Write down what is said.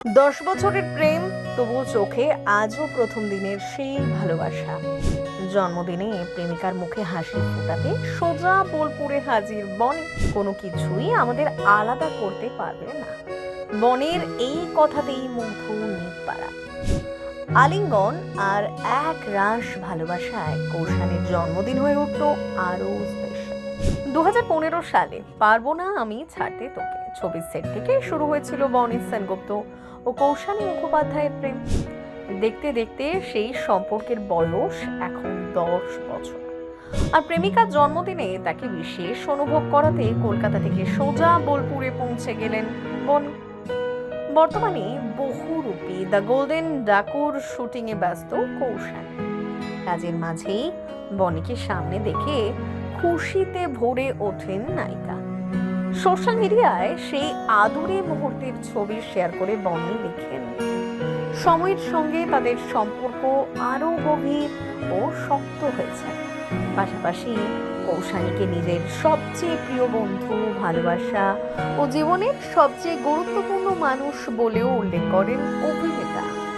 10 বছরের প্রেম, তবুও চোখে আজও প্রথম দিনের সেই ভালোবাসা। জন্মদিনে প্রেমিকার মুখে হাসি ফোটাতে সোজা বোলপুরে হাজির বনে। কোনো কিছুই আমাদের আলাদা করতে পারবে না। বনের এই কথাতেই মুগ্ধ নিপাড়া। আলিঙ্গন আর এক রাশ ভালোবাসায় কৌশানের জন্মদিন হয়ে উঠল আরো স্পেশাল। 2015 সালে পারবো না আমি ছাড়তে তোকে ছবির সেট থেকে শুরু হয়েছিল বনি সেনগুপ্ত ও কৌশানী মুখোপাধ্যায়ের প্রেম। দেখতে দেখতে সেই সম্পর্কের বয়স এখন 10 বছর। আর প্রেমিকার জন্মদিনে তাকে বিশেষ অনুভব করাতে কলকাতা থেকে সোজা বোলপুরে পৌঁছে গেলেন বনি। বর্তমানে বহুরূপী দ্য গোল্ডেন ডাকুর শুটিংয়ে ব্যস্ত কৌশান। কাজের মাঝেই বনিকে সামনে দেখে খুশিতে ভরে ওঠেন নায়িকা। সোশ্যাল মিডিয়ায় সেই আদুরে মুহূর্তের ছবি শেয়ার করে বনি লিখেন, সময়ের সঙ্গে তাদের সম্পর্ক আরো গভীর ও শক্ত হয়েছে। পাশাপাশি কৌশানীকে নিজের সবচেয়ে প্রিয় বন্ধু, ভালোবাসা ও জীবনের সবচেয়ে গুরুত্বপূর্ণ মানুষ বলেও উল্লেখ করেন অভিনেত্রী।